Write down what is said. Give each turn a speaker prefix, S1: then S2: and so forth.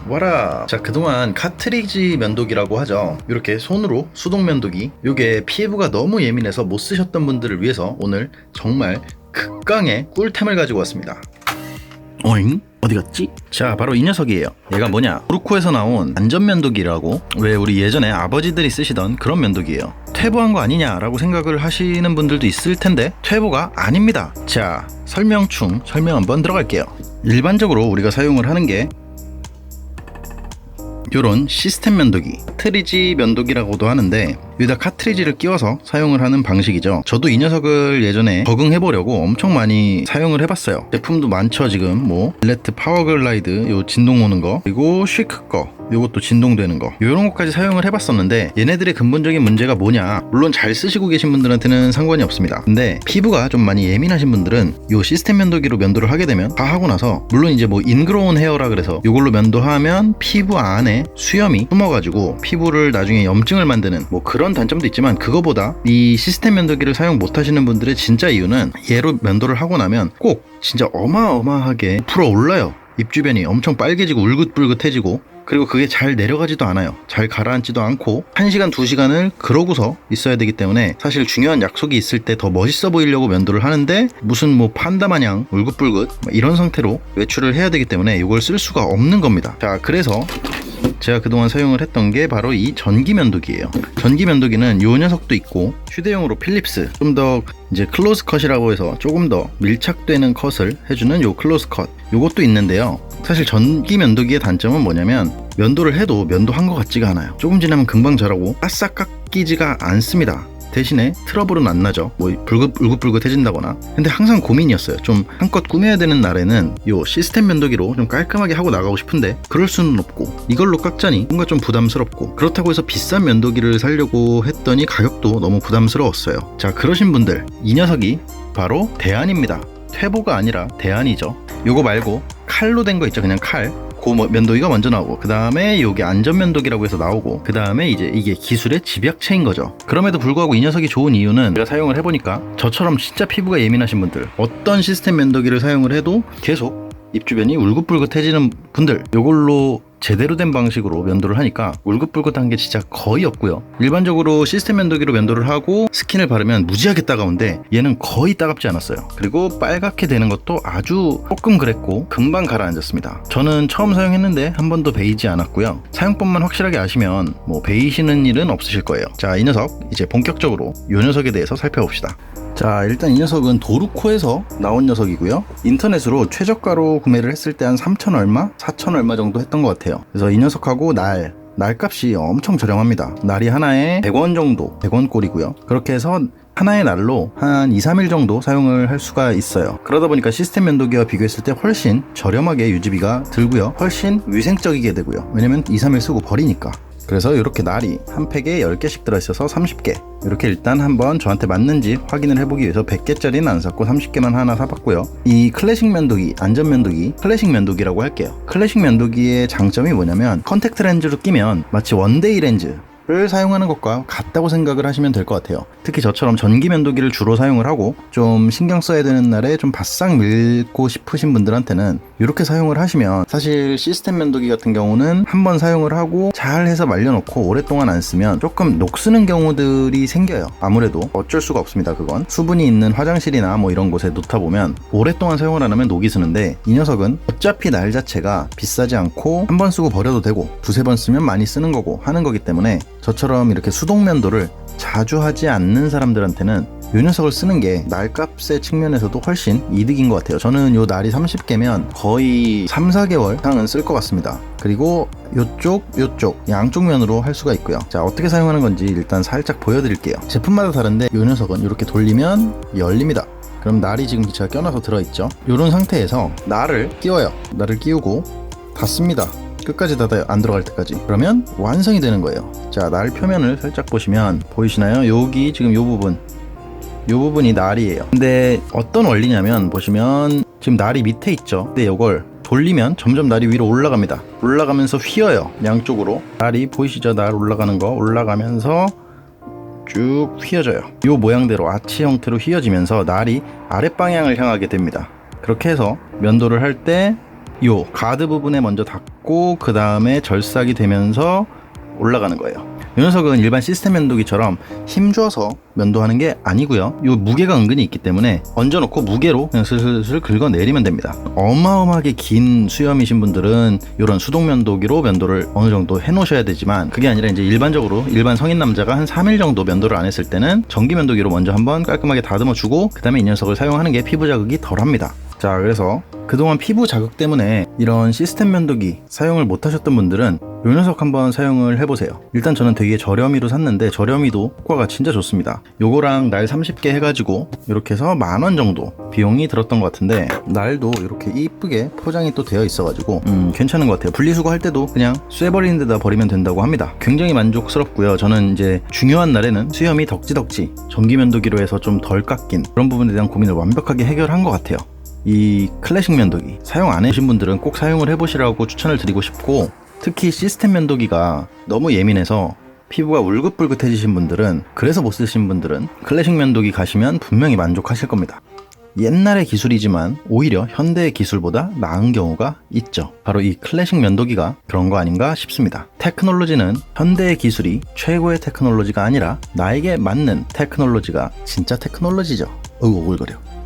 S1: 와라. 자, 그동안 카트리지 면도기라고 하죠. 이렇게 손으로 수동 면도기, 요게 피부가 너무 예민해서 못 쓰셨던 분들을 위해서 오늘 정말 극강의 꿀템을 가지고 왔습니다. 어잉? 어디 갔지? 자, 바로 이 녀석이에요. 얘가 뭐냐? 도르코에서 나온 안전면도기라고, 왜 우리 예전에 아버지들이 쓰시던 그런 면도기예요. 퇴보한 거 아니냐라고 생각을 하시는 분들도 있을 텐데 퇴보가 아닙니다. 자, 설명 한번 들어갈게요. 일반적으로 우리가 사용을 하는 게 요런 시스템 면도기, 카트리지 면도기라고도 하는데 여기다 카트리지를 끼워서 사용을 하는 방식이죠. 저도 이 녀석을 예전에 적응해보려고 엄청 많이 사용을 해봤어요. 제품도 많죠. 지금 뭐 일레트 파워글라이드, 요 진동 오는 거, 그리고 쉬크 거, 요것도 진동되는 거, 요런 것까지 사용을 해봤었는데 얘네들의 근본적인 문제가 뭐냐, 물론 잘 쓰시고 계신 분들한테는 상관이 없습니다. 근데 피부가 좀 많이 예민하신 분들은 요 시스템 면도기로 면도를 하게 되면 다 하고 나서, 물론 이제 뭐 인그로운 헤어라 그래서 요걸로 면도하면 피부 안에 수염이 숨어가지고 피부를 나중에 염증을 만드는 뭐 그런 단점도 있지만, 그거보다 이 시스템 면도기를 사용 못하시는 분들의 진짜 이유는 얘로 면도를 하고 나면 꼭 진짜 어마어마하게 불어올라요. 입 주변이 엄청 빨개지고 울긋불긋해지고, 그리고 그게 잘 내려가지도 않아요. 잘 가라앉지도 않고 1시간 2시간을 그러고서 있어야 되기 때문에 사실 중요한 약속이 있을 때 더 멋있어 보이려고 면도를 하는데 무슨 뭐 판다 마냥 울긋불긋 이런 상태로 외출을 해야 되기 때문에 이걸 쓸 수가 없는 겁니다. 자, 그래서 제가 그동안 사용을 했던 게 바로 이 전기 면도기예요. 전기 면도기는 요 녀석도 있고, 휴대용으로 필립스, 좀 더 이제 클로즈 컷이라고 해서 조금 더 밀착되는 컷을 해주는 요 클로즈 컷, 요것도 있는데요. 사실 전기 면도기의 단점은 뭐냐면 면도를 해도 면도한 것 같지가 않아요. 조금 지나면 금방 자라고 바싹 깎이지가 않습니다. 대신에 트러블은 안 나죠. 뭐 울긋불긋해진다거나. 근데 항상 고민이었어요. 좀 한껏 꾸며야 되는 날에는 요 시스템 면도기로 좀 깔끔하게 하고 나가고 싶은데 그럴 수는 없고, 이걸로 깎자니 뭔가 좀 부담스럽고, 그렇다고 해서 비싼 면도기를 사려고 했더니 가격도 너무 부담스러웠어요. 자, 그러신 분들, 이 녀석이 바로 대안입니다. 퇴보가 아니라 대안이죠. 요거 말고 칼로 된 거 있죠. 그냥 칼. 그 면도기가 먼저 나오고, 그 다음에 요게 안전면도기라고 해서 나오고, 그 다음에 이제 이게 기술의 집약체인 거죠. 그럼에도 불구하고 이 녀석이 좋은 이유는 제가 사용을 해보니까 저처럼 진짜 피부가 예민하신 분들, 어떤 시스템 면도기를 사용을 해도 계속 입 주변이 울긋불긋해지는 분들, 요걸로 제대로 된 방식으로 면도를 하니까 울긋불긋한 게 진짜 거의 없고요. 일반적으로 시스템 면도기로 면도를 하고 스킨을 바르면 무지하게 따가운데 얘는 거의 따갑지 않았어요. 그리고 빨갛게 되는 것도 아주 조금 그랬고 금방 가라앉았습니다. 저는 처음 사용했는데 한 번도 베이지 않았고요. 사용법만 확실하게 아시면 뭐 베이시는 일은 없으실 거예요. 자, 이 녀석 이제 본격적으로 이 녀석에 대해서 살펴봅시다. 자, 일단 이 녀석은 도르코에서 나온 녀석이고요. 인터넷으로 최저가로 구매를 했을 때 한 3천 얼마? 4천 얼마 정도 했던 것 같아요. 그래서 이 녀석하고 날값이 엄청 저렴합니다. 날이 하나에 100원 정도, 100원 꼴이고요. 그렇게 해서 하나의 날로 한 2, 3일 정도 사용을 할 수가 있어요. 그러다 보니까 시스템 면도기와 비교했을 때 훨씬 저렴하게 유지비가 들고요. 훨씬 위생적이게 되고요. 왜냐면 2, 3일 쓰고 버리니까. 그래서 이렇게 날이 한 팩에 10개씩 들어있어서 30개, 이렇게 일단 한번 저한테 맞는지 확인을 해보기 위해서 100개짜리는 안 샀고 30개만 하나 사봤고요. 이 클래식 면도기, 안전 면도기, 클래식 면도기라고 할게요. 클래식 면도기의 장점이 뭐냐면 컨택트 렌즈로 끼면 마치 원데이 렌즈 를 사용하는 것과 같다고 생각을 하시면 될 것 같아요. 특히 저처럼 전기 면도기를 주로 사용을 하고 좀 신경 써야 되는 날에 좀 바싹 밀고 싶으신 분들한테는 이렇게 사용을 하시면, 사실 시스템 면도기 같은 경우는 한번 사용을 하고 잘 해서 말려놓고 오랫동안 안 쓰면 조금 녹쓰는 경우들이 생겨요. 아무래도 어쩔 수가 없습니다. 그건 수분이 있는 화장실이나 뭐 이런 곳에 놓다 보면 오랫동안 사용을 안 하면 녹이 쓰는데, 이 녀석은 어차피 날 자체가 비싸지 않고 한 번 쓰고 버려도 되고 두세 번 쓰면 많이 쓰는 거고 하는 거기 때문에, 저처럼 이렇게 수동 면도를 자주 하지 않는 사람들한테는 이 녀석을 쓰는 게 날값의 측면에서도 훨씬 이득인 것 같아요. 저는 요 날이 30개면 거의 3, 4개월 이상은 쓸 것 같습니다. 그리고 요쪽 양쪽 면으로 할 수가 있고요. 자, 어떻게 사용하는 건지 일단 살짝 보여드릴게요. 제품마다 다른데 이 녀석은 이렇게 돌리면 열립니다. 그럼 날이 지금 제가 껴놔서 들어있죠. 이런 상태에서 날을 끼워요. 날을 끼우고 닫습니다. 끝까지 닫아요. 안 들어갈 때까지. 그러면 완성이 되는 거예요. 자, 날 표면을 살짝 보시면 보이시나요? 여기 지금 요 부분이 날이에요. 근데 어떤 원리냐면, 보시면 지금 날이 밑에 있죠. 근데 이걸 돌리면 점점 날이 위로 올라갑니다. 올라가면서 휘어요. 양쪽으로. 날이 보이시죠? 날 올라가는 거 올라가면서 쭉 휘어져요. 이 모양대로 아치 형태로 휘어지면서 날이 아랫방향을 향하게 됩니다. 그렇게 해서 면도를 할 때 요 가드 부분에 먼저 닿고 그 다음에 절삭이 되면서 올라가는 거예요. 이 녀석은 일반 시스템 면도기처럼 힘줘서 면도하는 게 아니고요. 이 무게가 은근히 있기 때문에 얹어놓고 무게로 그냥 슬슬 긁어내리면 됩니다. 어마어마하게 긴 수염이신 분들은 이런 수동 면도기로 면도를 어느 정도 해놓으셔야 되지만, 그게 아니라 이제 일반적으로 일반 성인 남자가 한 3일 정도 면도를 안 했을 때는 전기 면도기로 먼저 한번 깔끔하게 다듬어주고 그 다음에 이 녀석을 사용하는 게 피부 자극이 덜합니다. 자, 그래서 그동안 피부 자극 때문에 이런 시스템 면도기 사용을 못 하셨던 분들은 이 녀석 한번 사용을 해보세요. 일단 저는 되게 저렴이로 샀는데 저렴이도 효과가 진짜 좋습니다. 요거랑 날 30개 해가지고 이렇게 해서 10,000원 정도 비용이 들었던 것 같은데, 날도 이렇게 이쁘게 포장이 또 되어 있어가지고 괜찮은 것 같아요. 분리수거 할 때도 그냥 쇠버리는 데다 버리면 된다고 합니다. 굉장히 만족스럽고요. 저는 이제 중요한 날에는 수염이 덕지덕지 전기 면도기로 해서 좀 덜 깎인 그런 부분에 대한 고민을 완벽하게 해결한 것 같아요. 이 클래식 면도기 사용 안 해보신 분들은 꼭 사용을 해보시라고 추천을 드리고 싶고, 특히 시스템 면도기가 너무 예민해서 피부가 울긋불긋해지신 분들은, 그래서 못 쓰신 분들은 클래식 면도기 가시면 분명히 만족하실 겁니다. 옛날의 기술이지만 오히려 현대의 기술보다 나은 경우가 있죠. 바로 이 클래식 면도기가 그런 거 아닌가 싶습니다. 테크놀로지는 현대의 기술이 최고의 테크놀로지가 아니라 나에게 맞는 테크놀로지가 진짜 테크놀로지죠. 오글거려.